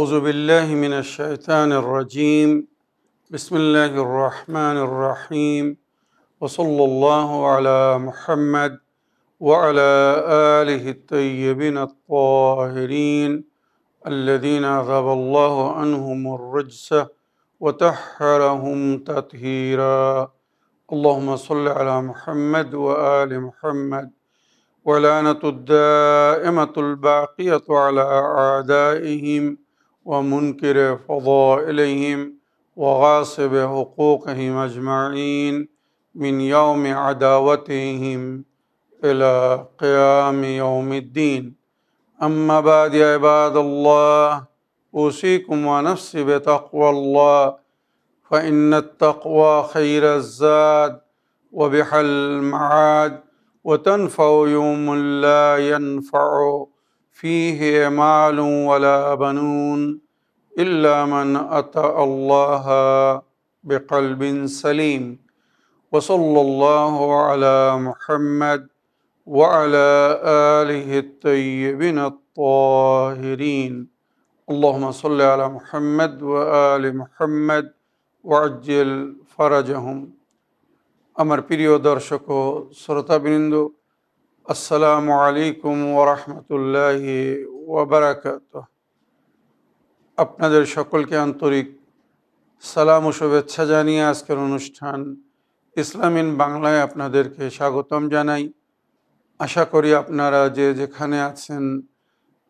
أعوذ بالله من الشيطان الرجيم بسم الله الرحمن الرحيم وصلى الله على محمد وعلى آله الطيبين الطاهرين الذين أذهب الله عنهم الرجس وطهرهم تطهيرا اللهم صل على محمد وآل محمد ولعنة الدائمة الباقية على أعدائهم ومنكر فضائلهم وغاصب حقوقهم أجمعين من يوم عداوتهم إلى قيام يوم الدين أما بعد يا عباد الله أوصيكم ونفسي بتقوى الله فإن التقوى خير الزاد وبها المعاد وتنفع يوم لا ينفع فيه مال ولا بنون إلا من أتى الله بقلب سليم وصلى الله على محمد وعلى آله الطيبين الطاهرين اللهم صل على محمد وآل محمد وعجل فرجهم আমার প্রিয় দর্শক ও শ্রোতাবৃন্দ আসসালামু আলাইকুম ওয়া রাহমাতুল্লাহি ওয়া বারাকাতুহু। আপনাদের সকলকে আন্তরিক সালাম ও শুভেচ্ছা জানিয়ে আজকের অনুষ্ঠান ইসলাম ইন বাংলায় আপনাদেরকে স্বাগতম জানাই। আশা করি আপনারা যে যেখানে আছেন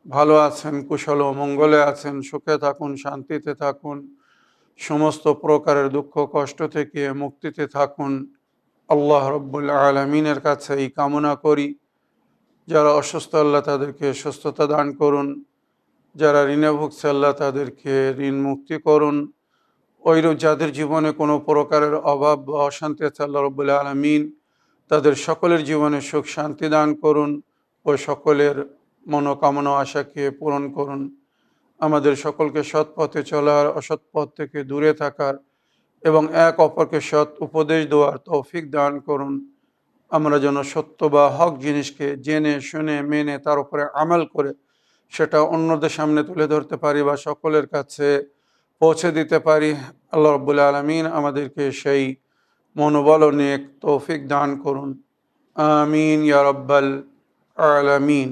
ভালো আছেন, কুশল ও মঙ্গলে আছেন, সুখে থাকুন, শান্তিতে থাকুন, সমস্ত প্রকারের দুঃখ কষ্ট থেকে মুক্তিতে থাকুন। আল্লাহ রব্বুল আলামিনের কাছে এই কামনা করি। যারা অসুস্থ আল্লাহ তাদেরকে সুস্থতা দান করুন, যারা ঋণে ভুগছে আল্লাহ তাদেরকে ঋণ মুক্তি করুন। ওইরূপ যাদের জীবনে কোনো প্রকারের অভাব বা অশান্তি আছে আল্লাহ রব্বুল আলামিন তাদের সকলের জীবনে সুখ শান্তি দান করুন ও সকলের মনোকামনা আশাকে পূরণ করুন। আমাদের সকলকে সৎ পথে চলার, অসৎ পথ থেকে দূরে থাকার এবং এক অপরকে সৎ উপদেশ দেওয়ার তৌফিক দান করুন। আমরা যেন সত্য বা হক জিনিসকে জেনে শুনে মেনে তার উপরে আমল করে সেটা অন্যদের সামনে তুলে ধরতে পারি বা সকলের কাছে পৌঁছে দিতে পারি। আল্লাহ রাব্বুল আলামিন আমাদেরকে সেই মনোবল ও নেক তৌফিক দান করুন। আমিন ইয়া রাব্বাল আলামিন।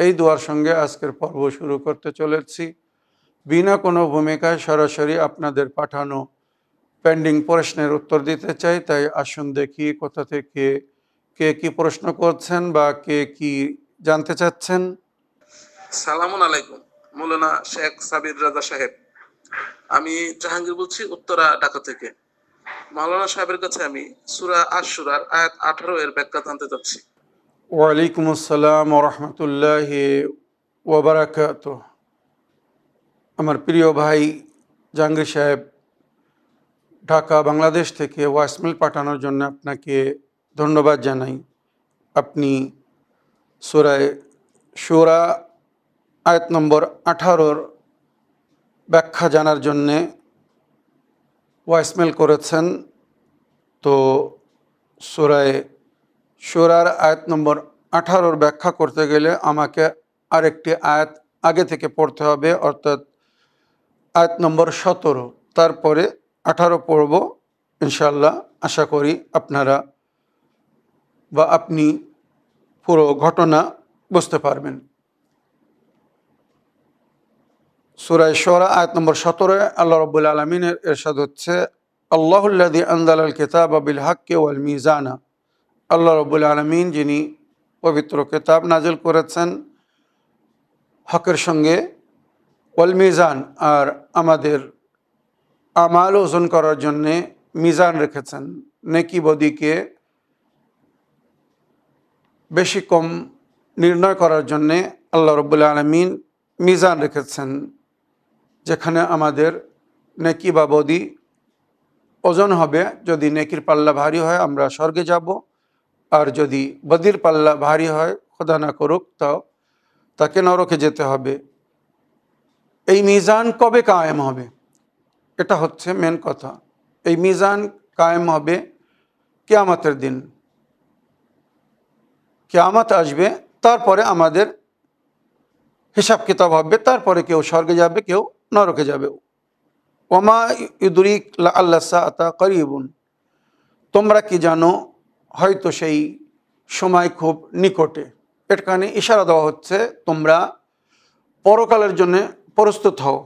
এই দোয়ার সঙ্গে আজকের পর্ব শুরু করতে চলেছি। বিনা কোনো ভূমিকায় সরাসরি আপনাদের পাঠানো পেন্ডিং প্রশ্নের উত্তর দিতে চাই। তাই আসুন দেখি কোথা থেকে কে কি প্রশ্ন করছেন বা কে কি জানতে চাচ্ছেন। সালামুন আলাইকুম মৌলানা শেখ সাবির রাজা সাহেব। আমি জাহাঙ্গীর বলছি উত্তরা ঢাকা থেকে। মৌলানা সাহেবের কাছে আমি সূরা আশ-শুরার আয়াত 18 এর ব্যাখ্যা জানতে চাচ্ছি। ওয়ালাইকুম আসসালাম ওয়া রাহমাতুল্লাহি ওয়া বারাকাতুহু। আমার প্রিয় ভাই জাহাঙ্গীর সাহেব ঢাকা বাংলাদেশ থেকে ওয়াইসমেল পাঠানোর জন্য আপনাকে ধন্যবাদ জানাই। আপনি সূরা শুরা আয়াত নম্বর 18 ব্যাখ্যা জানার জন্যে ওয়াইসমেল করেছেন। তো সূরা শুরার আয়াত নম্বর 18 ব্যাখ্যা করতে গেলে আমাকে আরেকটি আয়াত আগে থেকে পড়তে হবে, অর্থাৎ আয়াত নম্বর 17, তারপরে 18 পড়ব ইনশাআল্লাহ। আশা করি আপনারা বা আপনি পুরো ঘটনা বুঝতে পারবেন। সূরা শুরা আয়াত নম্বর 17 আল্লাহ রাব্বুল আলামিনের ইরশাদ হচ্ছে, আল্লাহুল্লাযী আনজালাল কিতাবা বিল হাক্কি ওয়াল মিজানা। আল্লাহ রাব্বুল আলামিন যিনি পবিত্র কিতাব নাজিল করেছেন হকের সঙ্গে, ওয়াল মিজান, আর আমাদের আমাল ওজন করার জন্যে মিজান রেখেছেন। নেকি বদিকে বেশি কম নির্ণয় করার জন্যে আল্লাহ রাব্বুল আলামিন মিজান রেখেছেন, যেখানে আমাদের নেকি বা বদি ওজন হবে। যদি নেকির পাল্লা ভারী হয় আমরা স্বর্গে যাব, আর যদি বদির পাল্লা ভারী হয় খোদা না করুক তাও তাকে নরকে যেতে হবে। এই মিজান কবে কায়েম হবে, এটা হচ্ছে মেন কথা। এই মিজান কায়েম হবে কিয়ামতের দিন। কিয়ামত আসবে, তারপরে আমাদের হিসাব কিতাব হবে, তারপরে কেউ স্বর্গে যাবে, কেউ নরকে যাবে। ওমা ইউদরিক লাআল্লা সাআতা করিবুন, তোমরা কি জানো হয়তো সেই সময় খুব নিকটে। এখানে ইশারা দেওয়া হচ্ছে তোমরা পরকালের জন্য প্রস্তুত হও,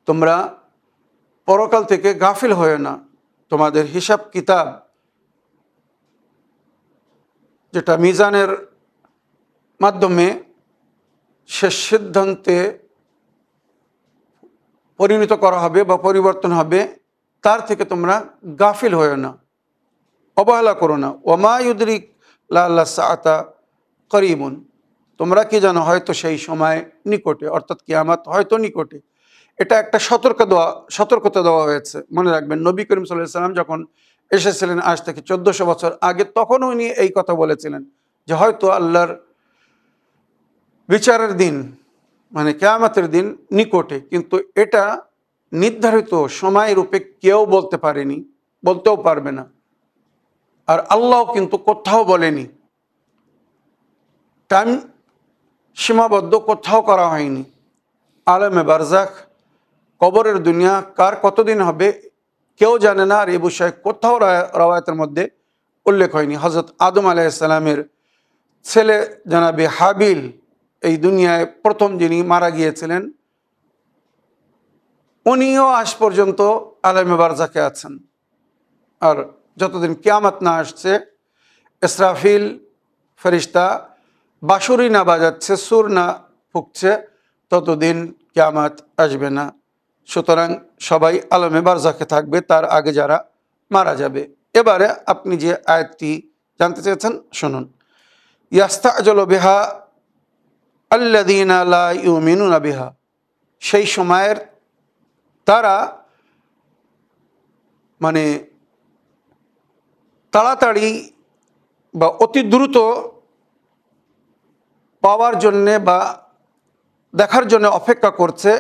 তোমরা পরকাল থেকে গাফিল হয়ে না। তোমাদের হিসাব কিতাব যেটা মিজানের মাধ্যমে শেষ সিদ্ধান্তে পরিণত করা হবে বা পরিবর্তন হবে, তার থেকে তোমরা গাফিল হয়ে না, অবহেলা করো না। ওমা ইউদরিক লাআল্লা সাআতা করিবুন, তোমরা কি জানো হয়তো সেই সময় নিকটে, অর্থাৎ কিয়ামত হয়তো নিকটে। এটা একটা সতর্কতা দেওয়া হয়েছে। মনে রাখবেন, নবী করিম সাল্লাল্লাহু আলাইহি ওয়াসাল্লাম যখন এসেছিলেন আজ থেকে 1400 বছর আগে, তখন উনি এই কথা বলেছিলেন যে হয়তো আল্লাহর বিচারের দিন মানে কিয়ামতের দিন নিকটে, কিন্তু এটা নির্ধারিত সময় রূপে কেউ বলতে পারেনি, বলতেও পারবে না। আর আল্লাহ কিন্তু কোথাও বলেনি, টাইম সীমাবদ্ধ কোথাও করা হয়নি। আলেমে বারজাখ, কবরের দুনিয়া কার কতদিন হবে কেউ জানে না, আর এ বিষয়ে কোথাও রওয়ায়াতের মধ্যে উল্লেখ হয়নি। হযরত আদম আলাইহিস সালামের ছেলে জনাবে হাবিল এই দুনিয়ায় প্রথম যিনি মারা গিয়েছিলেন, উনিও আজ পর্যন্ত আলেমে বারজাখে আছেন। আর যতদিন কিয়ামত না আসছে, ইসরাফিল ফেরেশতা বাঁশুরি না বাজাচ্ছে, সুর না ফুঁকছে, ততদিন কিয়ামত আসবে না। সুতরাং সবাই আলেমে বারজাখে থাকবে তার আগে যারা মারা যাবে। এবারে আপনি যে আয়াতটি জানতে চেয়েছেন শুনুন। ইয়াস্তাআজালু বিহা আল্লাযীনা লা ইউমিনুনা বিহা, সেই সময়ের তারা মানে তাড়াতাড়ি বা অতি দ্রুত পাওয়ার জন্যে বা দেখার জন্য অপেক্ষা করছে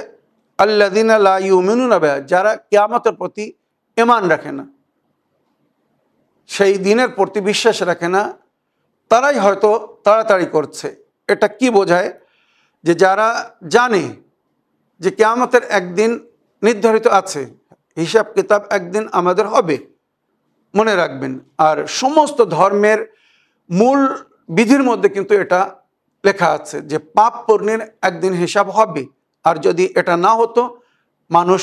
আল্লাযীনা লা ইউমিনুনা বিহা, যারা কিয়ামতের প্রতি ঈমান রাখে না, সেই দিনের প্রতি বিশ্বাস রাখে না, তারাই হয়তো তাড়াতাড়ি করছে। এটা কি বোঝায়? যে যারা জানে যে কিয়ামতের একদিন নির্ধারিত আছে, হিসাব কিতাব একদিন আমাদের হবে, মনে রাখবেন। আর সমস্ত ধর্মের মূল বিধির মধ্যে কিন্তু এটা লেখা আছে যে পাপ পুণ্যের একদিন হিসাব হবে। আর যদি এটা না হতো, মানুষ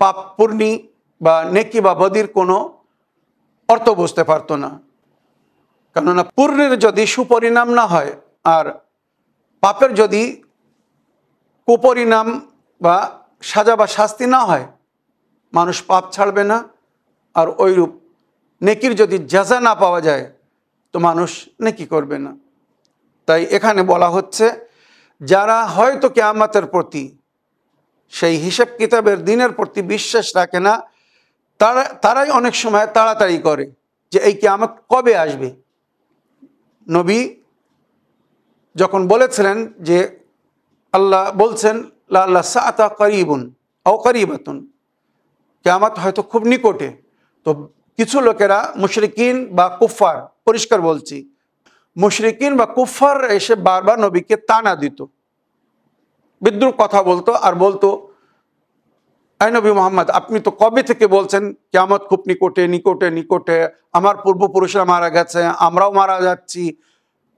পাপ পুণ্যি বা নেকি বা বদির কোনো অর্থ বুঝতে পারতো না। কেননা পুণ্যের যদি সুপরিণাম না হয় আর পাপের যদি কুপরিণাম বা সাজা বা শাস্তি না হয়, মানুষ পাপ ছাড়বে না। আর ওইরূপ নেকির যদি জাযা না পাওয়া যায়, তো মানুষ নেকি করবে না। তাই এখানে বলা হচ্ছে যারা হয়তো কিয়ামতের প্রতি, সেই হিসাব কিতাবের দিনের প্রতি বিশ্বাস রাখে না, তারাই অনেক সময় তাড়াতাড়ি করে যে এই কিয়ামত কবে আসবে। নবী যখন বলেছিলেন যে আল্লাহ বলছেন লাআল্লা সাআতা করিবুন আও করিবাতুন, কিয়ামত হয়তো খুব নিকটে, তো কিছু লোকেরা মুশরিকিন বা কুফফার, পরিষ্কার বলছি, মুশরিকিন বা কুফফার এসে বারবার নবীকে তানা দিত, বিদ্রুপ কথা বলতো আর বলতো, আয় নবী মুহাম্মদ, আপনি তো কবে থেকে বলছেন কিয়ামত খুব নিকটে নিকটে নিকটে, আমার পূর্বপুরুষরা মারা গেছে, আমরাও মারা যাচ্ছি,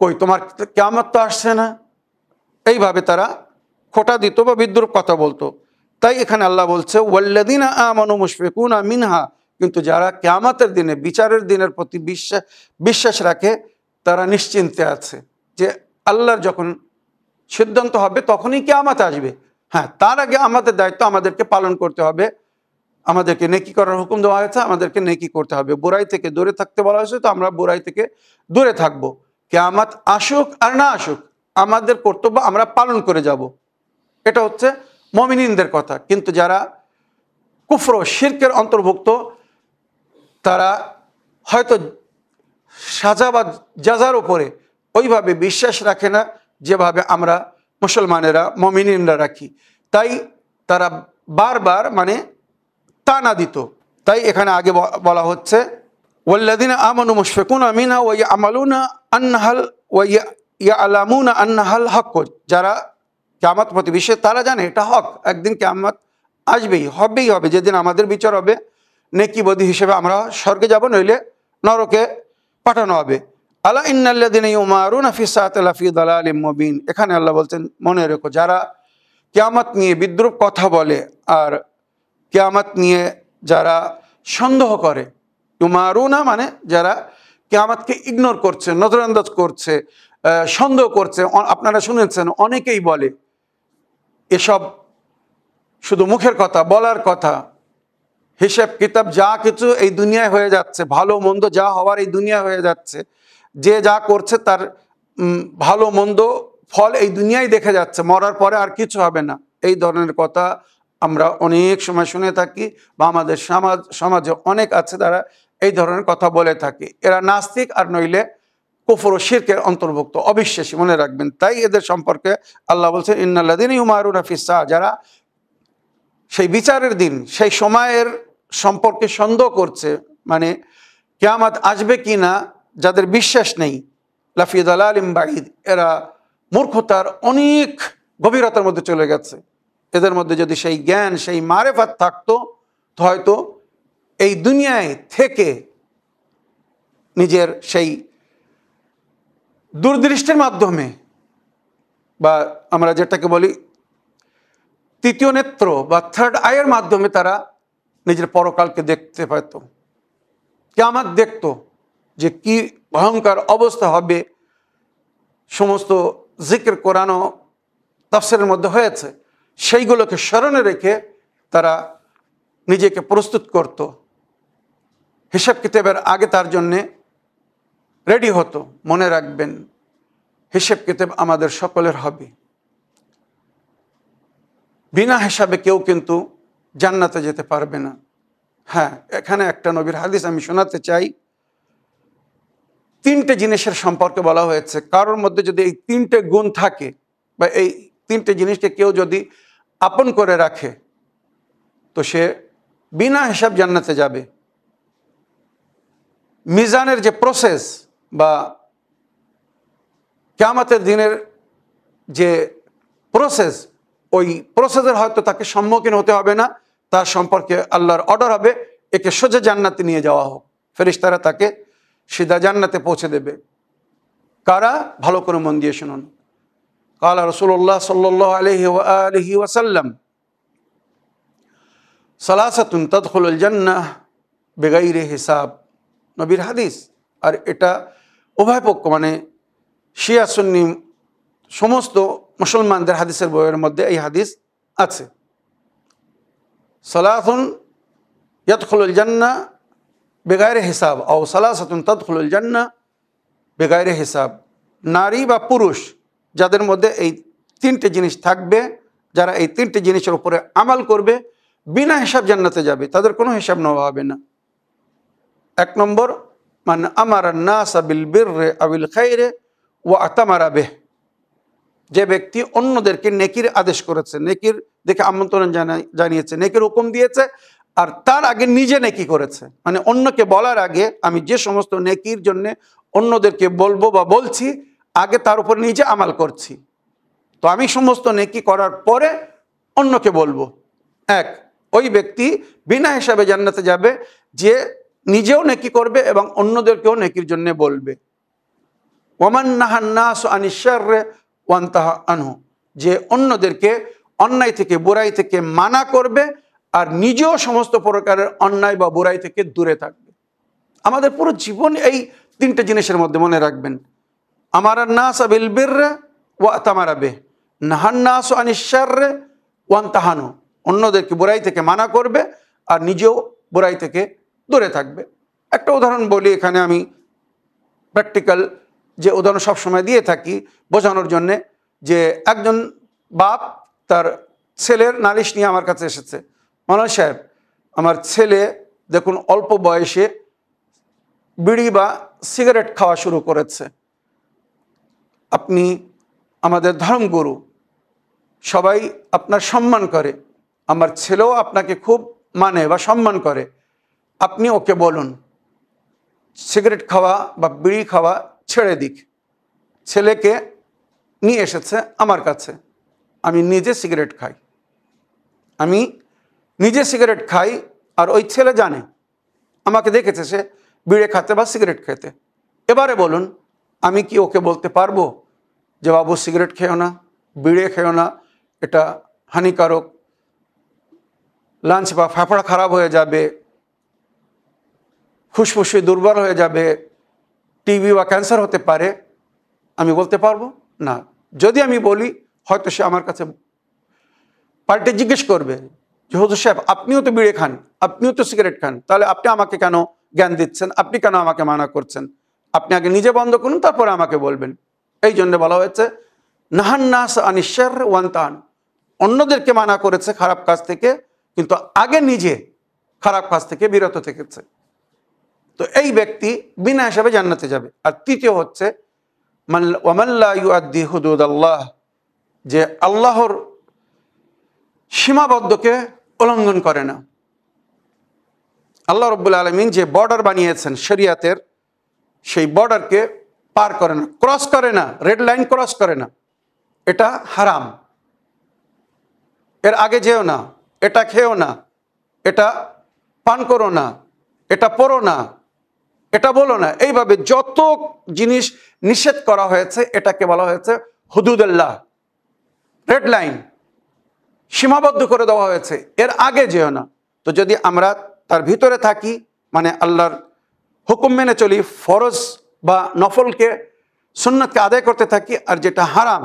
কই তোমার কিয়ামত তো আসছে না। এইভাবে তারা খোঁটা দিত বা বিদ্রুপ কথা বলতো। তাই এখানে আল্লাহ বলছে ওয়াল্লাযীনা আমানু মুশফিকুনা মিনহা, কিন্তু যারা কিয়ামতের দিনে, বিচারের দিনের প্রতি বিশ্বাস রাখে, তারা নিশ্চিন্তে আছে যে আল্লাহর যখন সিদ্ধান্ত হবে তখনই কিয়ামত আসবে। হ্যাঁ, তার আগে আমাদের দায়িত্ব আমাদেরকে পালন করতে হবে, আমাদেরকে নেকি করার হুকুম দেওয়া হয়েছে, আমাদেরকে নেকি করতে হবে। বুরাই থেকে দূরে থাকতে বলা হয়েছে, তো আমরা বুরাই থেকে দূরে থাকবো। কিয়ামত আসুক আর না আসুক, আমাদের কর্তব্য আমরা পালন করে যাব। এটা হচ্ছে মুমিনদের কথা। কিন্তু যারা কুফর ও শিরকের অন্তর্ভুক্ত, তারা হয়তো সাজা বা জাযার উপরে ওইভাবে বিশ্বাস রাখে না যেভাবে আমরা মুসলমানেরা, মুমিনরা রাখি। তাই তারা বারবার মানে তানা দিত। তাই এখানে আগে বলা হচ্ছে ওয়াল্লাযীনা আমানু মুশফিকুনা মিনহা ওয়া ইয়ামালুনা আন্নাহাল ওয়া ইয়ালামুনা আন্নাহাল হক, যারা কিয়ামত প্রতিবিশ্বে তারা জানে এটা হক, একদিন কিয়ামত আসবেই, হবেই হবে, যেদিন আমাদের বিচার হবে, নেকি বদি হিসেবে আমরা স্বর্গে যাব, নইলে নরকে পাঠানো হবে। আলা ইন্নাল্লাযিনা ইউমারুনা ফিস সাআতি লাফি দালালিম মুবিন। এখানে আল্লাহ বলছেন, মনে রেখো, যারা কিয়ামত নিয়ে বিদ্রূপ কথা বলে আর কিয়ামত নিয়ে যারা সন্দেহ করে, ইউমারুনা মানে যারা কিয়ামতকে ইগনোর করছে, নজরআন্দাজ করছে, সন্দেহ করছে। আপনারা শুনেছেন অনেকেই বলে এসব শুধু মুখের কথা, বলার কথা, হিসেব কিতাব যা কিছু এই দুনিয়ায় হয়ে যাচ্ছে, ভালো মন্দ যা হওয়ার এই দুনিয়া হয়ে যাচ্ছে, যে যা করছে তার ভালো মন্দ ফল এই দুনিয়ায় দেখে যাচ্ছে, মরার পরে আর কিছু হবে না, এই ধরনের কথা আমরা অনেক সময় শুনে থাকি, বা আমাদের সমাজে অনেক আছে তারা এই ধরনের কথা বলে থাকে। এরা নাস্তিক আর নইলে কুফর ও শিরকের অন্তর্ভুক্ত, অবিশ্বাসী, মনে রাখবেন। তাই এদের সম্পর্কে আল্লাহ বলছেন, ইন্নাল্লাযিনা ইউমারুনা ফিস সাআ, যারা সেই বিচারের দিন, সেই সময়ের সম্পর্কে সন্দেহ করছে, মানে কিয়ামত আসবে কি না যাদের বিশ্বাস নেই, লাফি দালালিম বাঈদ, এরা মূর্খতার অনেক গভীরতার মধ্যে চলে গেছে। এদের মধ্যে যদি সেই জ্ঞান, সেই মারেফাত থাকতো, তো হয়তো এই দুনিয়ায় থেকে নিজের সেই দূরদৃষ্টির মাধ্যমে, বা আমরা যেটাকে বলি তৃতীয় নেত্র বা থার্ড আইয়ের মাধ্যমে তারা নিজের পরকালকে দেখতে পেত, কিয়ামত দেখত, যে কি ভয়ঙ্কর অবস্থা হবে। সমস্ত জিকির কোরআন ও তাফসীরের মধ্যে হয়েছে, সেইগুলোকে স্মরণে রেখে তারা নিজেকে প্রস্তুত করত, হিসাব কিতাবের আগে তার জন্যে রেডি হতো। মনে রাখবেন, হিসাব কিতাব আমাদের সকলের হবে। বিনা হিসাবে কেউ কিন্তু জান্নাতে যেতে পারবে না। হ্যাঁ, এখানে একটা নবীর হাদিস আমি শোনাতে চাই। 3টে জিনিসের সম্পর্কে বলা হয়েছে, কারোর মধ্যে যদি এই 3টে গুণ থাকে, বা এই 3টে জিনিসকে কেউ যদি আপন করে রাখে, তো সে বিনা হিসাব জান্নাতে যাবে। মিজানের যে প্রসেস বা কিয়ামতের দিনের যে প্রসেস, ওই প্রসেসের হয়তো তাকে সম্মুখীন হতে হবে না, তার সম্পর্কে আল্লাহর অর্ডার হবে একে সোজা জান্নাতে নিয়ে যাওয়া হোক, ফেরেশতারা তাকে সিধা জান্নাতে পৌঁছে দেবে। কারা? ভালো করে মন দিয়ে শুনুন। কালা রাসূলুল্লাহ সাল্লাল্লাহু আলাইহি ওয়া আলিহি ওয়াসাল্লাম, সালাসাতুন তাদখুলুল জান্নাহ বিগাইরি হিসাব। নবীর হাদিস, আর এটা উভয় পক্ষ মানে শিয়া সুন্নি সমস্ত মুসলমানদের হাদিসের বইয়ের মধ্যে এই হাদিস আছে। সালাসুন ইয়াদখুলুল জান্নাহ বেগাইরে হিসাব, ও সালাসাতুন তাদখুলুল জান্নাহ বেগাইরে হিসাব। নারী বা পুরুষ যাদের মধ্যে এই 3টে জিনিস থাকবে, যারা এই 3টে জিনিসের উপরে আমাল করবে, বিনা হিসাব জান্নাতে যাবে, তাদের কোনো হিসাব নেওয়া হবে না। 1 নম্বর, মান আমারা নাস বিল বিররি আবিল খাইরে ওয়া আতামারা বিহ, যে ব্যক্তি অন্যদেরকে নেকির আদেশ করেছে, নেকির দেখে আমন্ত্রণ জানিয়েছে, নেকির হুকুম দিয়েছে, আর তার আগে নিজে নেকি করেছে। মানে অন্যকে বলার আগে আমি যে সমস্ত নেকির জন্য অন্যদেরকে বলবো বা বলছি, আগে তার উপর নিজে আমাল করছি, তো আমি সমস্ত নেকি করার পরে অন্যকে বলবো। ওই ব্যক্তি বিনা হিসাবে জান্নাতে যাবে, যে নিজেও নেকি করবে এবং অন্যদেরকেও নেকির জন্য বলবে। ওয়ামান নাহান নাস আনিশ শাররি ওয়ান্তাহা আনহু, যে অন্যদেরকে অন্যায় থেকে, বুরাই থেকে মানা করবে, আর নিজেও সমস্ত প্রকারের অন্যায় বা বুরাই থেকে দূরে থাকবে। আমাদের পুরো জীবন এই 3টে জিনিসের মধ্যে, মনে রাখবেন। আমারা নাস বিল বিররি ওয়া আতামারা বিহ, নাহান নাস আনিশ শাররি ওয়ান্তাহা আনহু, অন্যদেরকে বুরাই থেকে মানা করবে আর নিজেও বুরাই থেকে দূরে থাকবে। একটা উদাহরণ বলি এখানে, আমি প্র্যাকটিক্যাল যে উদাহরণ সবসময় দিয়ে থাকি বোঝানোর জন্যে, যে একজন বাপ তার ছেলের নালিশ নিয়ে আমার কাছে এসেছে। মাওলানা সাহেব, আমার ছেলে দেখুন অল্প বয়সে বিড়ি বা সিগারেট খাওয়া শুরু করেছে। আপনি আমাদের ধর্মগুরু, সবাই আপনার সম্মান করে, আমার ছেলেও আপনাকে খুব মানে বা সম্মান করে, আপনি ওকে বলুন সিগারেট খাওয়া বা বিড়ি খাওয়া ছেড়ে দিক। ছেলেকে নিয়ে এসেছে আমার কাছে, আমি নিজে সিগারেট খাই, আমি নিজে সিগারেট খাই, আর ওই ছেলে জানে, আমাকে দেখেছে সে বিড়ে খাতে বা সিগারেট খেতে। এবারে বলুন, আমি কি ওকে বলতে পারবো যে বাবু সিগারেট খেও না, বিড়ে খেও না, এটা হানিকারক, লাঞ্চ বা ফাফড়া খারাপ হয়ে যাবে, ফুসফুসে দুর্বল হয়ে যাবে, টিবি বা ক্যান্সার হতে পারে? আমি বলতে পারবো না। যদি আমি বলি, হয়তো সে আমার কাছে পাল্টে জিজ্ঞেস করবে যে হুজুর সাহেব, আপনিও তো বিড়ে খান, আপনিও তো সিগারেট খান, তাহলে আপনি আমাকে কেন জ্ঞান দিচ্ছেন, আপনি কেন আমাকে মানা করছেন? আপনি আগে নিজে বন্ধ করুন, তারপরে আমাকে বলবেন। এই জন্য বলা হয়েছে নাহান নাস আনিশার ওয়ান্তান, অন্যদেরকে মানা করেছে খারাপ কাজ থেকে, কিন্তু আগে নিজে খারাপ কাজ থেকে বিরত থেকেছে। তো এই ব্যক্তি বিনা হিসাবে জান্নাতে যাবে। আর তৃতীয় হচ্ছে ওয়ামান লা ইউআদ্দি হুদুদাল্লাহ, যে আল্লাহর সীমাবদ্ধকে উল্লঙ্ঘন করে না। আল্লাহ রাব্বুল আলামিন যে বর্ডার বানিয়েছেন শরিয়াতের, সেই বর্ডারকে পার করে না, ক্রস করে না, রেড লাইন ক্রস করে না। এটা হারাম, এর আগে যেও না, এটা খেও না, এটা পান করো না, এটা পড়ো না, এটা বলো না। এইভাবে যত জিনিস নিষেধ করা হয়েছে, এটাকে বলা হয়েছে হুদুদুল্লাহ, রেড লাইন, সীমাবদ্ধ করে দেওয়া হয়েছে, এর আগে যেও না। তো যদি আমরা তার ভিতরে থাকি, মানে আল্লাহর হুকুম মেনে চলি, ফরজ বা নফলকে, সুন্নতকে আদায় করতে থাকি, আর যেটা হারাম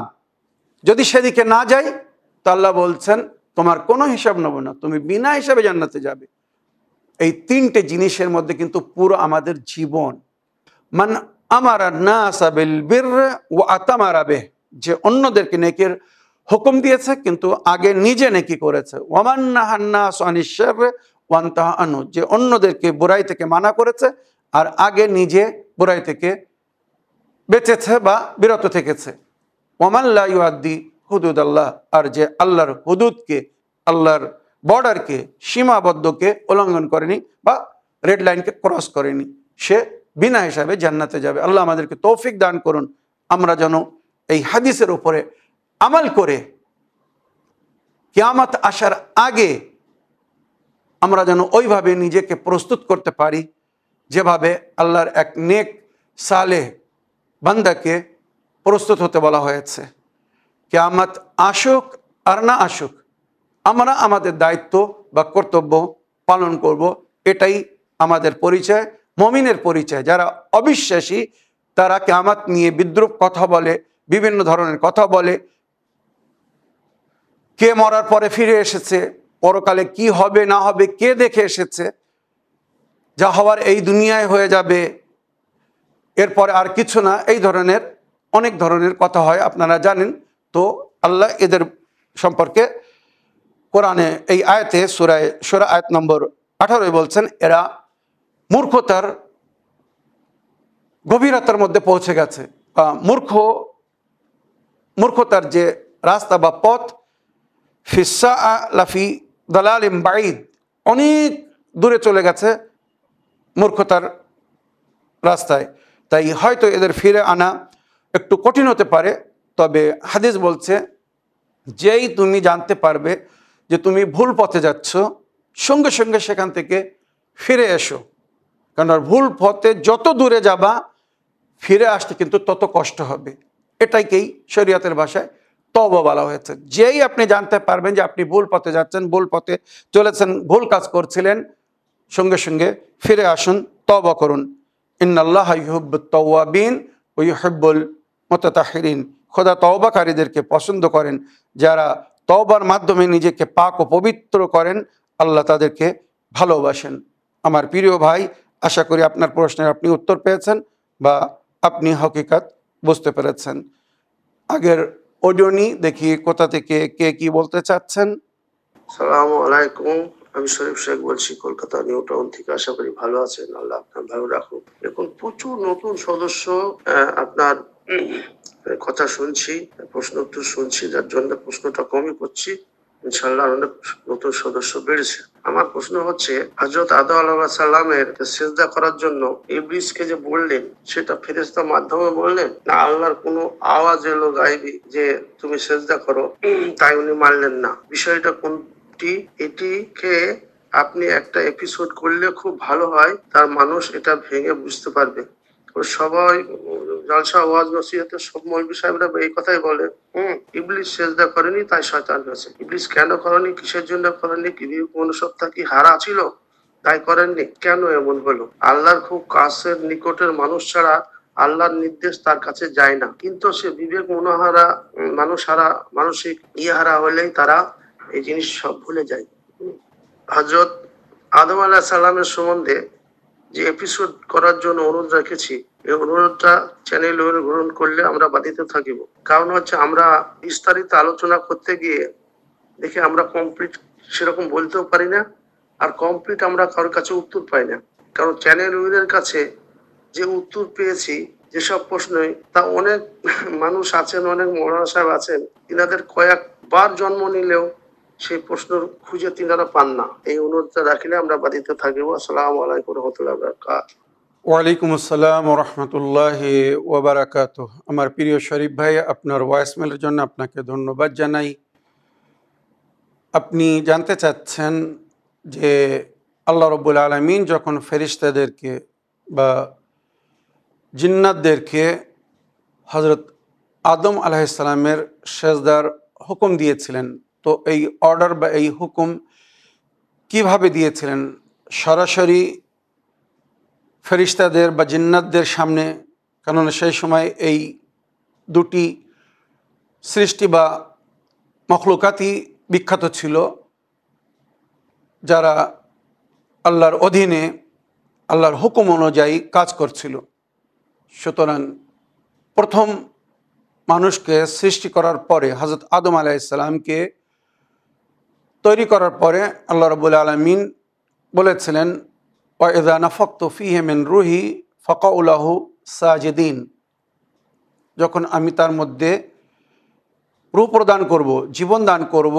যদি সেদিকে না যাই, তো আল্লাহ বলছেন তোমার কোনো হিসাব নেব না, তুমি বিনা হিসাবে জান্নাতে যাবে। এই তিনটে জিনিসের মধ্যে কিন্তু পুরো আমাদের জীবন। মান আমারা নাসা বিল বির ওয়া আতামারা বিহ, যে অন্যদেরকে নেকির হুকুম দিয়েছে কিন্তু আগে নিজে নেকি করেছে। ওয়ামান নাহান নাস আনিশ শাররি ওয়া আনতাহা আনহু, যে অন্যদেরকে বুরাই থেকে মানা করেছে আর আগে নিজে বুরাই থেকে বেঁচেছে বা বিরত থেকেছে। ওয়ামান লা ইউআদ্দি হুদুদাল্লাহ, আর যে আল্লাহর হুদুদকে, আল্লাহর বর্ডারকে, সীমাবদ্ধকে উল্লঙ্ঘন করেনি বা রেড লাইনকে ক্রস করেনি, সে বিনা হিসাবে জান্নাতে যাবে। আল্লাহ আমাদেরকে তৌফিক দান করুন, আমরা যেন এই হাদিসের উপরে আমল করে কিয়ামত আসার আগে আমরা যেন ওইভাবে নিজেকে প্রস্তুত করতে পারি যেভাবে আল্লাহর এক নেক সালেহ বান্দাকে প্রস্তুত হতে বলা হয়েছে। কিয়ামত আসুক আর না আসুক, আমরা আমাদের দায়িত্ব বা কর্তব্য পালন করব, এটাই আমাদের পরিচয়, মুমিনের পরিচয়। যারা অবিশ্বাসী তারা কিয়ামত নিয়ে বিদ্রূপ কথা বলে, বিভিন্ন ধরনের কথা বলে, কে মরার পরে ফিরে এসেছে, পরকালে কি হবে না হবে কে দেখে এসেছে, যা হওয়ার এই দুনিয়ায় হয়ে যাবে, এরপরে আর কিছু না, এই ধরনের অনেক ধরনের কথা হয়, আপনারা জানেন। তো আল্লাহ এদের সম্পর্কে কোরআনে এই আয়াতে সূরা আয়াত নম্বর 18 বলছেন, এরা মূর্খতার গভীরতার মধ্যে পৌঁছে গেছে, বা মূর্খতার যে রাস্তা বা পথ, ফিসা লাফি দালালিম বাইদ, অনেক দূরে চলে গেছে মূর্খতার রাস্তায়। তাই হয়তো এদের ফিরে আনা একটু কঠিন হতে পারে। তবে হাদিস বলছে, যেই তুমি জানতে পারবে যে তুমি ভুল পথে যাচ্ছ, সঙ্গে সঙ্গে সেখান থেকে ফিরে এসো। কারণ ভুল পথে যত দূরে যাবা, ফিরে আসতে কিন্তু তত কষ্ট হবে। এটাইকেই শরীয়তের ভাষায় তওবা বলা হয়েছে। যেই আপনি জানতে পারবেন যে আপনি ভুল পথে যাচ্ছেন, ভুল পথে চলেছেন, ভুল কাজ করছিলেন, সঙ্গে সঙ্গে ফিরে আসুন, তওবা করুন। ইন্নাল্লাহা ইউহিব্বুত তাওয়াবিন ওয়া ইউহিব্বুল মুতাতাহহিরিন, খোদা তওবাকারীদেরকে পছন্দ করেন, যারা তওবার মাধ্যমে নিজেকে পাক ও পবিত্র করেন, আল্লাহ তাদেরকে ভালোবাসেন। আমার প্রিয় ভাই, আশা করি আপনার প্রশ্নের আপনি উত্তর পেয়েছেন বা আপনি হকিকত বুঝতে পেরেছেন। আগের অডিও দেখি কোথা থেকে কে কি বলতে চাচ্ছেন। আসসালামু আলাইকুম, আমি শরীফ শেখ বলছি কলকাতা নিউ টাউন থেকে। আশা করি ভালো আছেন, আল্লাহ আপনার ভালো রাখুন। দেখুন, প্রচুর নতুন সদস্য আপনার কথা শুনছি, প্রশ্ন উত্তর শুনছি, যার জন্য প্রশ্নটা কমই করছি। ইনশাল্লাহ অনেক নতুন সদস্য বেড়েছে। আমার প্রশ্ন হচ্ছে, হযরত আদম আলাইহিস সালামের সিজদা করার জন্য ইবলিসকে যে বললেন, সেটা ফেরেশতার মাধ্যমে বললেন, না আল্লাহর কোনো আওয়াজ এলো গায়েবী যে তুমি সিজদা করো, তাই উনি মানলেন না? বিষয়টা কোনটি? এটিকে আপনি একটা এপিসোড করলে খুব ভালো হয়, তার মানুষ এটা ভেঙে বুঝতে পারবে। সবাই জলসা ওয়াজ নসিহতে সব মৌলবী সাহেবরা এই কথাই বলে, ইবলিস সেজদা করেনি তাই শয়তান হয়েছে। ইবলিস কেন করেনি, কিসের জন্য করেনি, কি মনুষ্যত্বা কি হারা ছিল তাই করেননি? কেন এমন হলো? আল্লাহর খুব কাছের নিকটের মানুষ ছাড়া আল্লাহর নির্দেশ তার কাছে যায় না, কিন্তু সে বিবেক মনোহারা মানুষ হারা, মানসিক ইহারা হলেই তারা এই জিনিস সব ভুলে যায়। হযরত আদম আলাইহিস সালামের সম্বন্ধে যে এপিসোড করার জন্য অনুরোধ রেখেছি, এই অনুরোধটা চ্যানেল গ্রহণ করলে আমরা বাধিত থাকিব। কারণ হচ্ছে আমরা বিস্তারিত আলোচনা করতে গিয়ে দেখে আমরা কমপ্লিট সেরকম বলতেও পারি না, আর কমপ্লিট আমরা কারোর কাছে উত্তর পাই না। কারণ চ্যানেল উইনের কাছে যে উত্তর পেয়েছি যেসব প্রশ্নই, তা অনেক মানুষ আছেন, অনেক মৌলানা সাহেব আছেন, তিনাদের কয়েকবার জন্ম নিলেও সেই প্রশ্ন খুঁজে তিনারা পান না। এই অনুরোধটা রাখলে আমরা বাধিত থাকিব। আসসালামু আলাইকুম রহমতুল্লাহ বারাকাতুহু। ওয়ালাইকুম আসসালাম রহমতুল্লাহি ওয়াবারাকাতুহ। আমার প্রিয় শরীফ ভাই, আপনার ভয়েসমেলের জন্য আপনাকে ধন্যবাদ জানাই। আপনি জানতে চাচ্ছেন যে আল্লাহ রব্বুল আলামিন যখন ফেরেশতাদেরকে বা জিন্নাতদেরকে হযরত আদম আলাইহিস সালামের সেজদার হুকুম দিয়েছিলেন, তো এই অর্ডার বা এই হুকুম কিভাবে দিয়েছিলেন? সরাসরি ফেরেশতাদের বা জিন্নাতদের সামনে? কেননা সেই সময় এই দুটি সৃষ্টি বা মখলুকাতই বিখ্যাত ছিল, যারা আল্লাহর অধীনে আল্লাহর হুকুম অনুযায়ী কাজ করছিল। সুতরাং প্রথম মানুষকে সৃষ্টি করার পরে, হযরত আদম আলাইহিস সালামকে তৈরি করার পরে আল্লাহ রাব্বুল আলামিন বলেছিলেন, ওয়াইযা নাফাকতু ফীহি মিন রূহি ফাকাউ লাহু সাজিদিন। যখন আমি তার মধ্যে রূহ প্রদান করব, জীবন দান করব,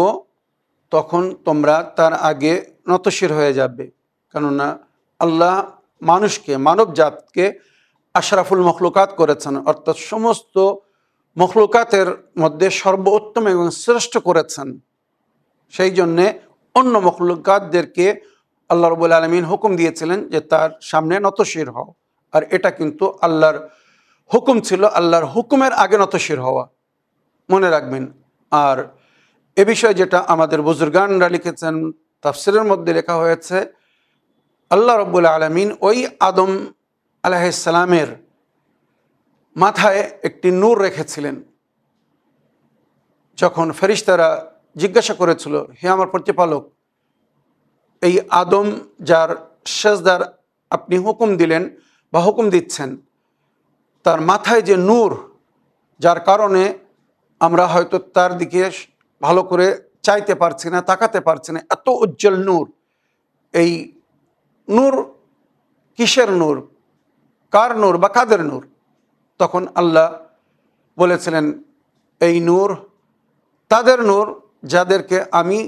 তখন তোমরা তার আগে নতশির হয়ে যাবে। কেননা আল্লাহ মানুষকে, মানব জাতকে আশরাফুল মখলুকাত করেছেন, অর্থাৎ সমস্ত মখলুকাতের মধ্যে সর্বোত্তম এবং শ্রেষ্ঠ করেছেন। সেই জন্যে অন্য মখলুকাতদেরকে আল্লাহ রাব্বুল আলামিন হুকুম দিয়েছিলেন যে তার সামনে নতশির হও। আর এটা কিন্তু আল্লাহর হুকুম ছিল, আল্লাহর হুকুমের আগে নতশির হওয়া, মনে রাখবেন। আর এ বিষয়ে যেটা আমাদের বুজুর্গানরা লিখেছেন, তাফসিরের মধ্যে লেখা হয়েছে, আল্লাহ রাব্বুল আলামিন ওই আদম আলাইহিস সালামের মাথায় একটি নূর রেখেছিলেন। যখন ফেরেশতারা জিজ্ঞাসা করেছিল, হে আমার প্রতিপালক, এই আদম যার সেজদার আপনি হুকুম দিলেন বা হুকুম দিচ্ছেন, তার মাথায় যে নূর, যার কারণে আমরা হয়তো তার দিকে ভালো করে চাইতে পারছি না, তাকাতে পারছি না, এত উজ্জ্বল নূর, এই নূর কিসের নূর, কার নূর বা কাদের নূর? তখন আল্লাহ বলেছিলেন, এই নূর তাদের নূর যাদেরকে আমি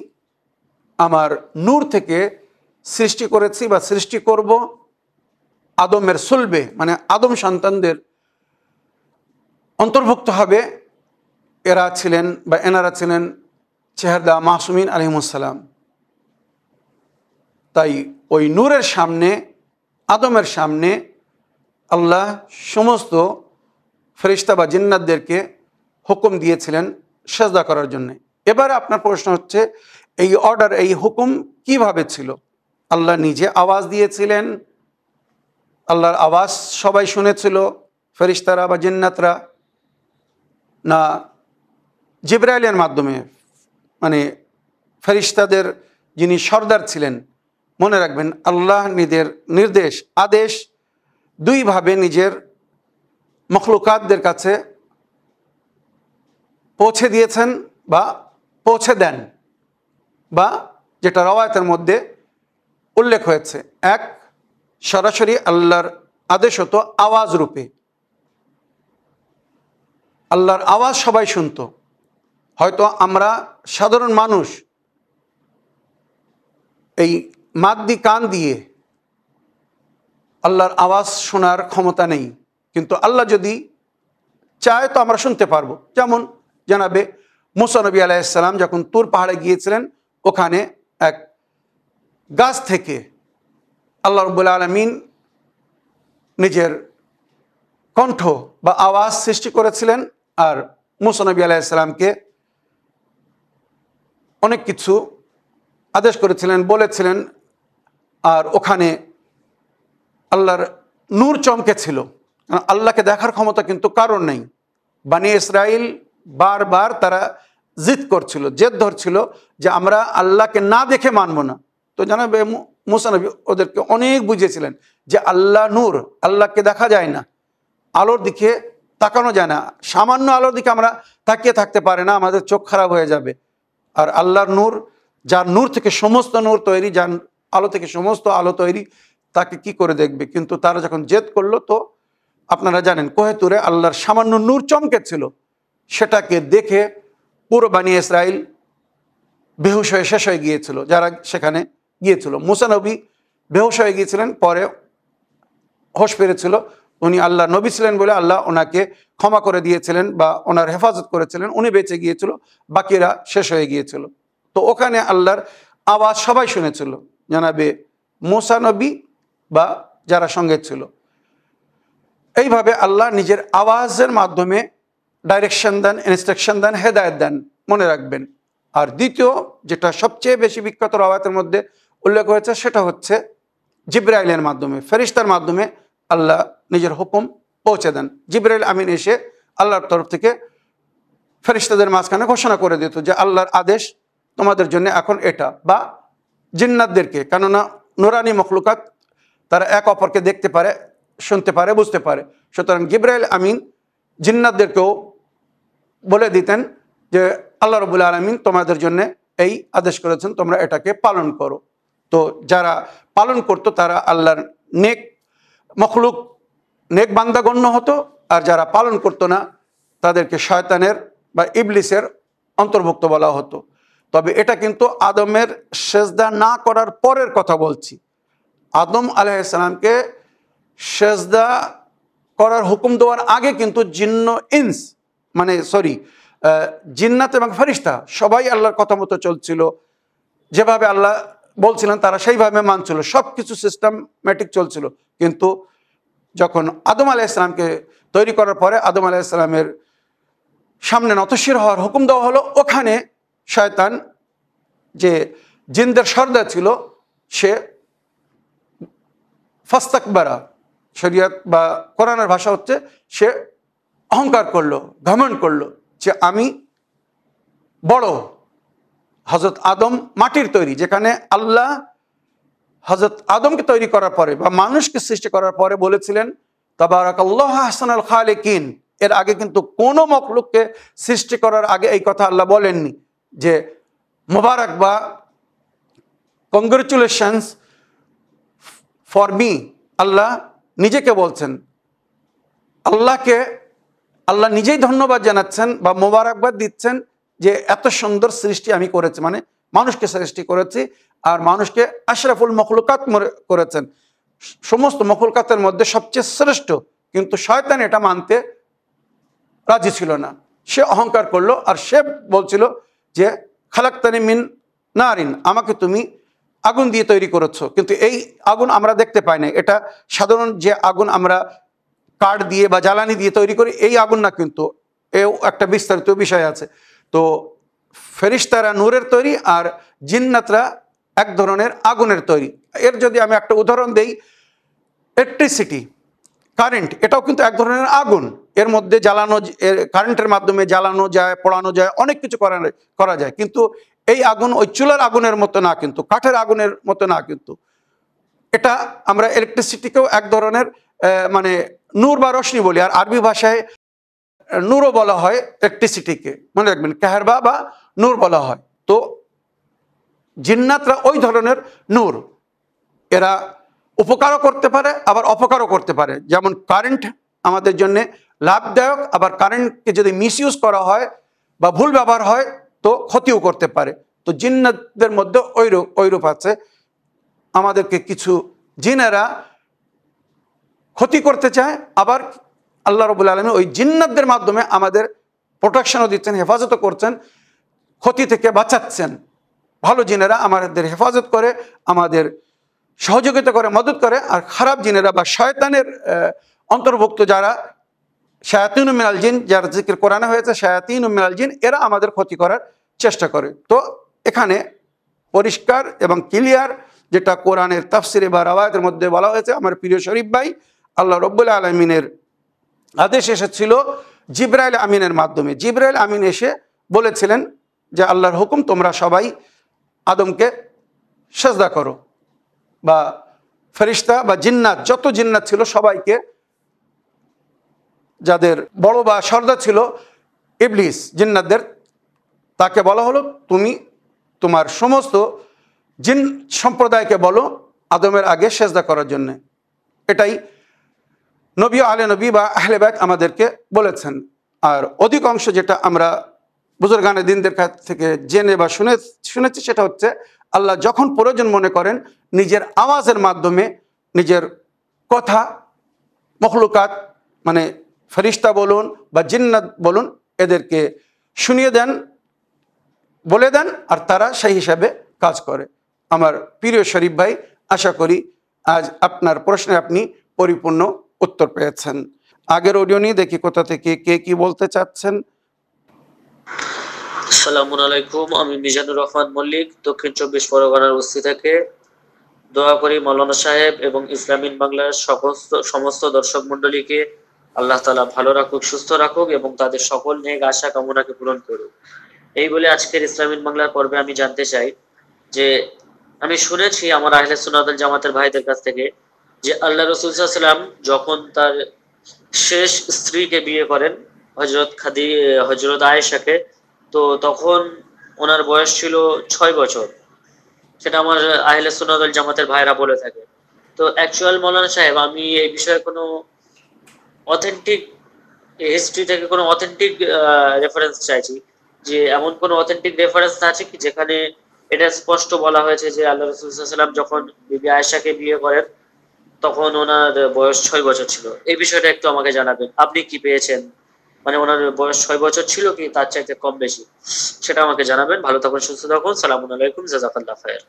আমার নূর থেকে সৃষ্টি করেছি বা সৃষ্টি করব। আদমের সুলবে মানে আদম সন্তানদের অন্তর্ভুক্ত হবে। এরা ছিলেন বা এনারা ছিলেন চেহারদা মাসুমিন আলাইহিমুসসালাম। তাই ওই নূরের সামনে, আদমের সামনে আল্লাহ সমস্ত ফেরেশতা বা জিন্নাতদেরকে হুকুম দিয়েছিলেন সেজদা করার জন্য। এবারে আপনার প্রশ্ন হচ্ছে, এই অর্ডার, এই হুকুম কিভাবে ছিল? আল্লাহ নিজে আওয়াজ দিয়েছিলেন, আল্লাহর আওয়াজ সবাই শুনেছিল, ফেরেশতারা বা জিন্নাতরা, না জিবরাইলের মাধ্যমে, মানে ফেরেশতাদের যিনি সর্দার ছিলেন? মনে রাখবেন, আল্লাহ নিজের নির্দেশ, আদেশ দুইভাবে নিজের মখলুকাতদের কাছে পৌঁছে দিয়েছেন বা পৌঁছে দেন, বা যেটা রওয়ায়াতের মধ্যে উল্লেখ হয়েছে, এক সরাসরি আল্লাহর আদেশ হতো আওয়াজ রূপে, আল্লাহর আওয়াজ সবাই শুনতো। হয়তো আমরা সাধারণ মানুষ এই মাদ্দি কান দিয়ে আল্লাহর আওয়াজ শোনার ক্ষমতা নেই, কিন্তু আল্লাহ যদি চায় তো আমরা শুনতে পারবো। যেমন জানাবে মুসা নবী আলাইহিস সালাম যখন তুর পাহাড়ে গিয়েছিলেন, ওখানে এক গাছ থেকে আল্লাহ রাব্বুল আলামিন নিজের কণ্ঠ বা আওয়াজ সৃষ্টি করেছিলেন, আর মুসা নবী আলাইহিস সালামকে অনেক কিছু আদেশ করেছিলেন, বলেছিলেন। আর ওখানে আল্লাহর নূর চমকেছিল। আল্লাহকে দেখার ক্ষমতা কিন্তু কারণ নেই। বনী ইসরাইল বারবার তারা জিদ করছিল, জেদ ধরছিল যে আমরা আল্লাহকে না দেখে মানব না। তো জানাবে মুসা নবী ওদেরকে অনেক বুঝিয়েছিলেন যে আল্লাহ নূর, আল্লাহকে দেখা যায় না, আলোর দিকে তাকানো যায় না, সামান্য আলোর দিকে আমরা তাকিয়ে থাকতে পারি না, আমাদের চোখ খারাপ হয়ে যাবে। আর আল্লাহর নূর, যার নূর থেকে সমস্ত নূর তৈরি, যার আলো থেকে সমস্ত আলো তৈরি, তাকে কি করে দেখবে? কিন্তু তারা যখন জেদ করলো, তো আপনারা জানেন কোহে তুরে আল্লাহর সামান্য নূর চমকেছিল, সেটাকে দেখে পুরো বনী ইসরাইল বেহুশ হয়ে শেষ হয়ে গিয়েছিল, যারা সেখানে গিয়েছিল। মুসা নবী বেহুশ হয়ে গিয়েছিলেন, পরে হোশ ফিরেছিল। উনি আল্লাহ নবী ছিলেন বলে আল্লাহ ওনাকে ক্ষমা করে দিয়েছিলেন বা ওনার হেফাজত করেছিলেন, উনি বেঁচে গিয়েছিল, বাকিরা শেষ হয়ে গিয়েছিল। তো ওখানে আল্লাহর আওয়াজ সবাই শুনেছিল, জানাবে মুসা নবী বা যারা সঙ্গে ছিল। এইভাবে আল্লাহ নিজের আওয়াজের মাধ্যমে ডাইরেকশন দেন, ইনস্ট্রাকশন দেন, হেদায়েত দেন, মনে রাখবেন। আর দ্বিতীয় যেটা সবচেয়ে বেশি বিখ্যাত রওয়ায়াতের মধ্যে উল্লেখ হয়েছে, সেটা হচ্ছে জিবরাইলের মাধ্যমে, ফেরেশতার মাধ্যমে আল্লাহ নিজের হুকুম পৌঁছে দেন। জিবরাইল আমিন এসে আল্লাহর তরফ থেকে ফেরেশতাদের মাঝখানে ঘোষণা করে দিত যে আল্লাহর আদেশ তোমাদের জন্য এখন এটা, বা জিন্নাতদেরকে, কেননা নুরানি মখলুকাত, তারা এক অপরকে দেখতে পারে, শুনতে পারে, বুঝতে পারে। সুতরাং জিবরাইল আমিন জিন্নাতদেরকেও বলে দিতেন যে আল্লাহ রাব্বুল আলামিন তোমাদের জন্য এই আদেশ করেছেন, তোমরা এটাকে পালন করো। তো যারা পালন করতো তারা আল্লাহর নেক মখলুক, নেক বান্দা গণ্য হতো, আর যারা পালন করতো না তাদেরকে শয়তানের বা ইবলিসের অন্তর্ভুক্ত বলা হতো। তবে এটা কিন্তু আদমের সেজদা না করার পরের কথা বলছি। আদম আলাইহিস সালামকে সেজদা করার হুকুম দেওয়ার আগে কিন্তু জিন্নাত এবং ফেরেশতা সবাই আল্লাহর কথা মতো চলছিল, যেভাবে আল্লাহ বলছিলেন তারা সেইভাবে মানছিল, সব কিছু সিস্টেমেটিক চলছিল। কিন্তু যখন আদম আলাইহিস সালামকে তৈরি করার পরে আদম আলাইহিস সালামের সামনে নতশির হওয়ার হুকুম দেওয়া হলো, ওখানে শয়তান, যে জিনদের সর্দার ছিল, সে ফাস্তাকবারা, শরিয়ত বা কোরআনের ভাষা হচ্ছে সে অহংকার করলো, ঘমন্ড করলো যে আমি বড়। হযরত আদম মাটির তৈরি, যেখানে আল্লাহ হযরত আদমকে তৈরি করার পরে বা মানুষকে সৃষ্টি করার পরে বলেছিলেন তাবারাকাল্লাহু আহসানুল খালিকিন। এর আগে কিন্তু কোনো মখলুককে সৃষ্টি করার আগে এই কথা আল্লাহ বলেননি যে মোবারক বা কংগ্রেচুলেশনস ফর মি। আল্লাহ নিজেকে বলছেন, আল্লাহ নিজেই ধন্যবাদ জানাচ্ছেন বা মোবারকবাদ দিচ্ছেন যে এত সুন্দর সৃষ্টি আমি করেছি, মানে মানুষকে সৃষ্টি করেছি, আর মানুষকে আশরাফুল মখলুকাত করেছেন, সমস্ত মখলুকাতের মধ্যে সবচেয়ে শ্রেষ্ঠ। কিন্তু শয়তান এটা মানতে রাজি ছিল না, সে অহংকার করলো, আর সে বলছিল যে খালাকতানি মিন নারিন, আমাকে তুমি আগুন দিয়ে তৈরি করেছো, কিন্তু এই আগুন আমরা দেখতে পাই না, এটা সাধারণ যে আগুন আমরা কাঠ দিয়ে বা জ্বালানি দিয়ে তৈরি করি এই আগুন না, কিন্তু এও একটা বিস্তারিত বিষয় আছে। তো ফেরেশতারা নূরের তৈরি, আর জিন্নাতরা এক ধরনের আগুনের তৈরি। এর যদি আমি একটা উদাহরণ দেই, ইলেকট্রিসিটি, কারেন্ট, এটাও কিন্তু এক ধরনের আগুন। এর মধ্যে কারেন্টের মাধ্যমে জ্বালানো যায়, পোড়ানো যায়, অনেক কিছু করা যায়, কিন্তু এই আগুন ওই চুলার আগুনের মতো না, কিন্তু কাঠের আগুনের মতো না। কিন্তু এটা আমরা ইলেকট্রিসিটিকেও এক ধরনের মানে নূর বা রোশনি বলি, আর আরবি ভাষায় নূরও বলা হয় ইলেকট্রিসিটিকে, মনে রাখবেন, কাহরবা বা নূর বলা হয়। তো জিন্নাতরা ওই ধরনের নূর, এরা উপকারও করতে পারে আবার অপকারও করতে পারে। যেমন কারেন্ট আমাদের জন্য লাভদায়ক, আবার কারেন্টকে যদি মিসইউজ করা হয় বা ভুল ব্যবহার হয় তো ক্ষতিও করতে পারে। তো জিন্নাতদের মধ্যে ওইরূপ আছে। আমাদেরকে কিছু জিনেরা ক্ষতি করতে চায়, আবার আল্লাহ রাব্বুল আলামিন ওই জিন্নাতদের মাধ্যমে আমাদের প্রোটেকশনও দিচ্ছেন, হেফাজতও করছেন, ক্ষতি থেকে বাঁচাচ্ছেন। ভালো জিনেরা আমাদের হেফাজত করে, আমাদের সহযোগিতা করে, মদত করে। আর খারাপ জিনেরা বা শয়তানের অন্তর্ভুক্ত যারা শায়াতিন মিনাল জিন, যার জিকির কোরআনে হয়েছে শায়াতিন মিনাল জিন, এরা আমাদের ক্ষতি করার চেষ্টা করে। তো এখানে পরিষ্কার এবং ক্লিয়ার যেটা কোরআনের তাফসিরে বা রাওয়ায়াতের মধ্যে বলা হয়েছে, আমার প্রিয় শরীফ ভাই, আল্লাহ রাব্বুল আলামিনের আদেশ এসেছিল জিবরাইল আমিনের মাধ্যমে। জিবরাইল আমিন এসে বলেছিলেন যে আল্লাহর হুকুম, তোমরা সবাই আদমকে সেজদা করো, বা ফেরেশতা বা জিন্নাত, যত জিন্নাত ছিল সবাইকে, যাদের বড় বা সর্দার ছিল ইবলিস জিন্নাতদের, তাকে বলা হলো তুমি তোমার সমস্ত জিন সম্প্রদায়কে বলো আদমের আগে সেজদা করার জন্যে। এটাই নবী আলে নবী বা আহলে বাইত আমাদেরকে বলেছেন। আর অধিকাংশ যেটা আমরা বুজুর্গানে দিনদের কাছ থেকে জেনে বা শুনেছি সেটা হচ্ছে আল্লাহ যখন প্রয়োজন মনে করেন নিজের আওয়াজের মাধ্যমে নিজের কথা মখলুকাত মানে ফেরেশতা বলুন বা জিন্নাত বলুন এদেরকে শুনিয়ে দেন, বলে দেন, আর তারা সেই হিসাবে কাজ করে। আমার প্রিয় শরীফ ভাই, আশা করি আজ আপনার প্রশ্নে আপনি পরিপূর্ণ উত্তর পেয়েছেন। আগের অডিও নিয়ে দেখি কোথা থেকে কে কি বলতে চাচ্ছেন। আসসালামু আলাইকুম, আমি মিজানুর রহমান মল্লিক, দক্ষিণ 24 পরগনার বস্তি থেকে। দোয়া করি মাওলানা সাহেব এবং ইসলামিন বাংলার সমস্ত দর্শক মন্ডলীকে আল্লাহ তাআলা ভালো রাখুক, সুস্থ রাখুক এবং তাদের সকল নেক আশা কামনাকে পূরণ করুক। এই বলে আজকের ইসলামিন বাংলার পর্বে আমি জানতে চাই যে আমি শুনেছি আমার আহলে সুন্নাত ওয়াল জামাতের ভাইদের কাছ থেকে যে আল্লাহ রাসূল সাল্লাল্লাহু আলাইহি ওয়াসাল্লাম যখন তার শেষ স্ত্রীকে বিয়ে করেন, হযরত আয়েশাকে, তো তখন ওনার বয়স ছিল 6 বছর। সেটা আমার আহলে সুন্নাত ওয়াল জামাতের ভাইরা বলে থাকে। তো অ্যাকচুয়াল মাওলানা সাহেব, আমি এই বিষয়ে কোনো অথেন্টিক হিস্ট্রি থেকে কোনো অথেন্টিক রেফারেন্স চাইছি, যে এমন কোনো অথেন্টিক রেফারেন্স আছে কি যেখানে এটা স্পষ্ট বলা হয়েছে যে আল্লাহ রাসূল সাল্লাল্লাহু আলাইহি ওয়াসাল্লাম যখন বিবি আয়েশাকে বিয়ে করেন তখন ওনার বয়স 6 বছর ছিল। এই বিষয়টা একটু আমাকে জানাবেন, আপনি কি পেয়েছেন, মানে ওনার বয়স 6 বছর ছিল কি তার চাইতে কম বেশি, সেটা আমাকে জানাবেন। ভালো থাকুন, সুস্থ থাকুন। সালামু আলাইকুম, জাযাকাল্লাহ খায়ের।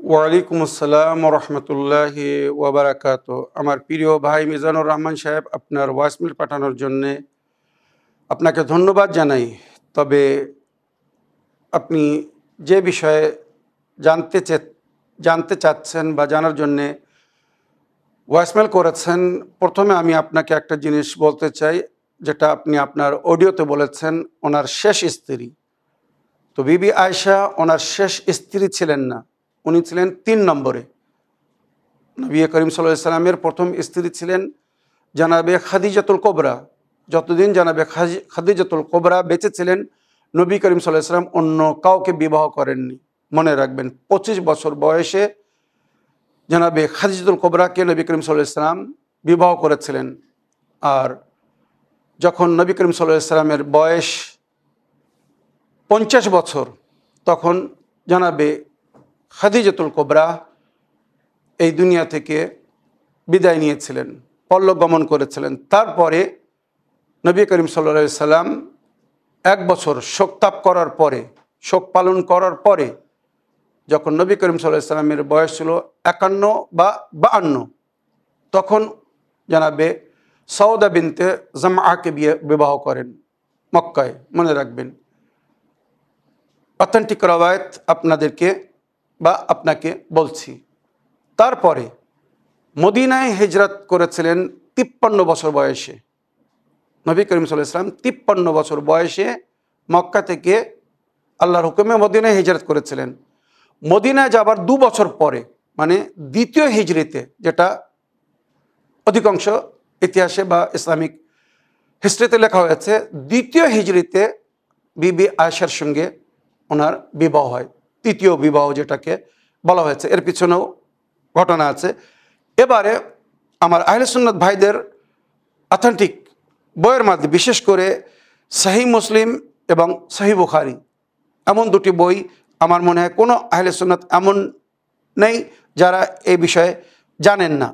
ওয়ালাইকুম আসসালাম রহমতুল্লাহি ওয়াবারাকাত। আমার প্রিয় ভাই মিজানুর রহমান সাহেব, আপনার ভয়েসমেল পাঠানোর জন্যে আপনাকে ধন্যবাদ জানাই। তবে আপনি যে বিষয়ে জানতে চাচ্ছেন বা জানার জন্যে ভয়েসমেল করেছেন, প্রথমে আমি আপনাকে একটা জিনিস বলতে চাই, যেটা আপনি আপনার অডিওতে বলেছেন ওনার শেষ স্ত্রী। তো বিবি আয়েশা ওনার শেষ স্ত্রী ছিলেন না, উনি ছিলেন 3 নম্বরে। নবী করিম সাল্লাল্লাহু আলাইহি সাল্লামের প্রথম স্ত্রী ছিলেন জানাবে খাদিজাতুল কোবরা। যতদিন জানাবে খাদিজাতুল কোবরা বেঁচে ছিলেন, নবী করিম সাল্লাল্লাহু আলাইহি সাল্লাম অন্য কাউকে বিবাহ করেননি। মনে রাখবেন, 25 বছর বয়সে জানাবে খাদিজাতুল কোবরাকে নবী করিম সাল্লাল্লাহু আলাইহি সাল্লাম বিবাহ করেছিলেন। আর যখন নবী করিম সাল্লাল্লাহু আলাইহি সাল্লামের বয়স 50 বছর, তখন জানাবে খাদিজাতুল কোবরা এই দুনিয়া থেকে বিদায় নিয়েছিলেন, পরলোক গমন করেছিলেন। তারপরে নবী করিম সাল্লাল্লাহু আলাইহি সাল্লাম 1 বছর শোকতাপ করার পরে, শোক পালন করার পরে, যখন নবী করিম সাল্লাল্লাহু আলাইহি সাল্লামের বয়স ছিল 51 বা 52, তখন জানাবে সৌদা বিনতে জামআকে বিবাহ করেন মক্কায়। মনে রাখবেন, অথেন্টিক রওয়ায়াত আপনাদেরকে বা আপনাকে বলছি। তারপরে মদিনায় হিজরত করেছিলেন 53 বছর বয়সে। নবী করিম সাল্লাল্লাহু আলাইহি সাল্লাম 53 বছর বয়সে মক্কা থেকে আল্লাহর হুকুমে মদিনায় হিজরত করেছিলেন। মদিনায় যাবার 2 বছর পরে, মানে দ্বিতীয় হিজরিতে, যেটা অধিকাংশ ইতিহাসে বা ইসলামিক হিস্ট্রিতে লেখা হয়েছে, দ্বিতীয় হিজরিতে বিবি আয়েশার সঙ্গে ওনার বিবাহ হয়। তৃতীয় বিবাহ যেটাকে বলা হয়েছে, এর পিছনেও ঘটনা আছে। এবারে আমার আহলে সুন্নাত ভাইদের অথেন্টিক বইয়ের মধ্যে, বিশেষ করে সহিহ মুসলিম এবং সহিহ বুখারী, এমন 2টি বই আমার মনে হয় কোনো আহলে সুন্নাত এমন নেই যারা এই বিষয়ে জানেন না।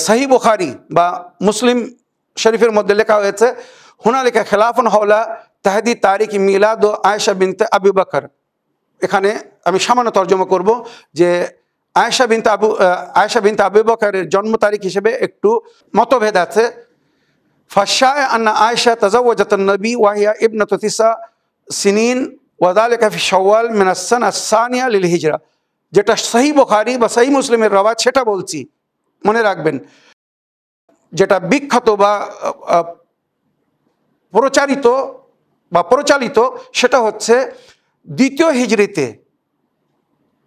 সহি বুখারী বা মুসলিম শরীফের মধ্যে লেখা হয়েছে, হুনালিকা খিলাফুন হাওলা তাহদি তারিখ মিলাদ ও আয়েশা বিনতে আবু বকর। এখানে আমি সামান্য তর্জমা করব যে আয়েশা বিনতে আবু বকরের জন্ম তারিখ হিসেবে একটু মতভেদ আছে। ফাশায় আন্না আয়েশা তাজাওয়াজাত নবী ওয়াহিয়া ইবনাতু তিসা সিনিন ওয়া যালিকা ফি শাওয়াল মিন আস-সানা আস-সানিয়া লিল হিজরা। যেটা সহি বুখারী বা সহি মুসলিমের রওয়ায়াত সেটা বলছি, মনে রাখবেন। যেটা বিখ্যাত বা প্রচালিত সেটা হচ্ছে দ্বিতীয় হিজরিতে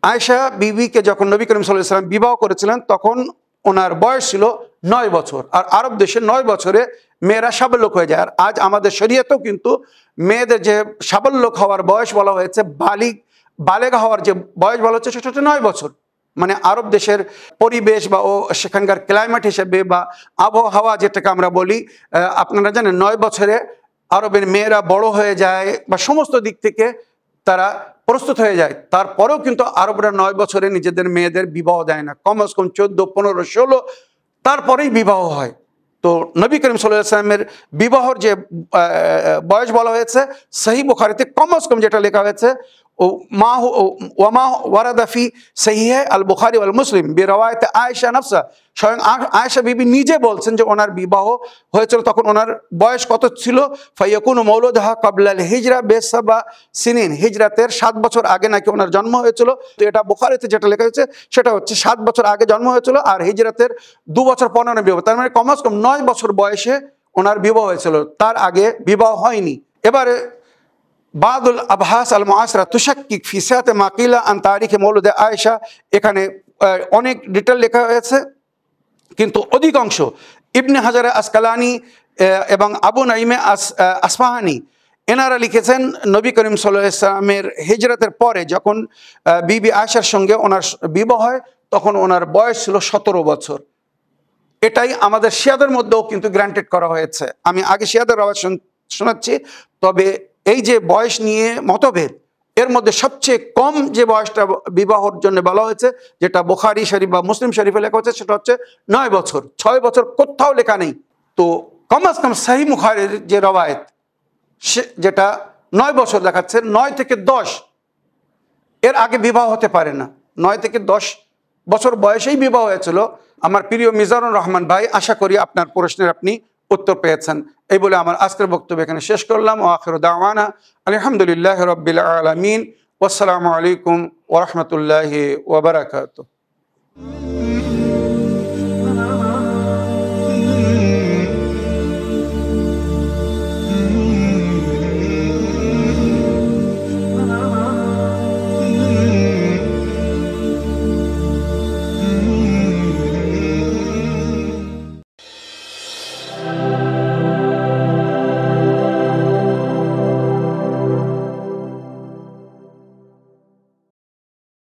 আয়েশা বিবিকে যখন নবী করিম সাল্লাল্লাহু আলাইহি ওয়াসাল্লাম বিবাহ করেছিলেন তখন ওনার বয়স ছিল 9 বছর। আর আরব দেশে 9 বছরে মেয়েরা সাবালক হয়ে যায়। আর আজ আমাদের শরীয়তেও কিন্তু মেয়েদের যে সাবালক হওয়ার বয়স বলা হয়েছে, বালেগা হওয়ার যে বয়স বলা হচ্ছে সেটা হচ্ছে 9 বছর। মানে আরব দেশের পরিবেশ বা সেখানকার ক্লাইমেট হিসেবে বা আবহাওয়া যেটাকে আমরা বলি, আপনারা জানেন 9 বছরে আরবের মেয়েরা বড় হয়ে যায় বা সমস্ত দিক থেকে তারা প্রস্তুত হয়ে যায়। তারপরেও কিন্তু আরবরা 9 বছরে নিজেদের মেয়েদের বিবাহ দেয় না, কমস কম 14, 15, 16 তারপরেই বিবাহ হয়। তো নবী করিম সাল্লাল্লাহু আলাইহি ওয়াসাল্লামের বিবাহর যে বয়স বলা হয়েছে সহি বুখারীতে কমস কম যেটা লেখা হয়েছে ওয়ামা ওয়ারাদা ফি সহিহ আল বুখারী ওয়াল মুসলিম বিরওয়ায়াত আয়েশা নাফসা। স্বয়ং আয়েশা বিবি নিজে বলছেন যে ওনার বিবাহ হয়েছিল তখন ওনার বয়স কত ছিল, ফায়াকুনু মাউলুদহা ক্বাবলা আল হিজরা বিসাবা সিনিন। হিজরাতের 7 বছর আগে নাকি ওনার জন্ম হয়েছিল। তো এটা বুখারীতে যেটা লেখা হয়েছে সেটা হচ্ছে 7 বছর আগে জন্ম হয়েছিল আর হিজরাতের 2 বছর 15 বিবাহ। তার মানে কমস কম 9 বছর বয়সে ওনার বিবাহ হয়েছিল, তার আগে বিবাহ হয়নি। এবারে বাদুল আবহাস আল মুআসিরা তুশাক্কিক ফি সিয়াতে মা কিলা আন তারিখ মৌলুদ আয়েশা। এখানে অনেক ডিটেল লেখা হয়েছে, কিন্তু অধিকাংশ ইবনে হাজার আসকালানি এবং আবু নাইমে আসফাহানি এনারা লিখেছেন নবী করিম সাল্লাল্লাহু আলাইহি ওয়াসাল্লামের হিজরতের পরে যখন বিবি আয়েশার সঙ্গে ওনার বিবাহ হয় তখন ওনার বয়স ছিল 17 বছর। এটাই আমাদের শিয়াদের মধ্যেও কিন্তু গ্রান্টেড করা হয়েছে। আমি আগে শিয়াদের আওয়াজ শোনাচ্ছি। তবে এই যে বয়স নিয়ে মতভেদ, এর মধ্যে সবচেয়ে কম যে বয়সটা বিবাহর জন্য বলা হয়েছে, যেটা বুখারী শরীফ বা মুসলিম শরীফে লেখা হচ্ছে, সেটা হচ্ছে 9 বছর। 6 বছর কোথাও লেখা নেই। তো কমাস কম সহি বুখারীর যে রওয়ায়াত যেটা 9 বছর দেখাচ্ছে, 9 থেকে 10 এর আগে বিবাহ হতে পারে না। 9 থেকে 10 বছর বয়সেই বিবাহ হয়েছিল। আমার প্রিয় মিজানুর রহমান ভাই, আশা করি আপনার প্রশ্নের আপনি উত্তর পেয়েছেন। এই বলে আমার আজকের বক্তব্য এখানে শেষ করলাম। ওয়া আখিরু দাওয়ানা আলহামদুলিল্লাহি রাব্বিল আলামিন। ওয়াসসালামু আলাইকুম ওয়া রাহমাতুল্লাহি ওয়া বারাকাতুহু।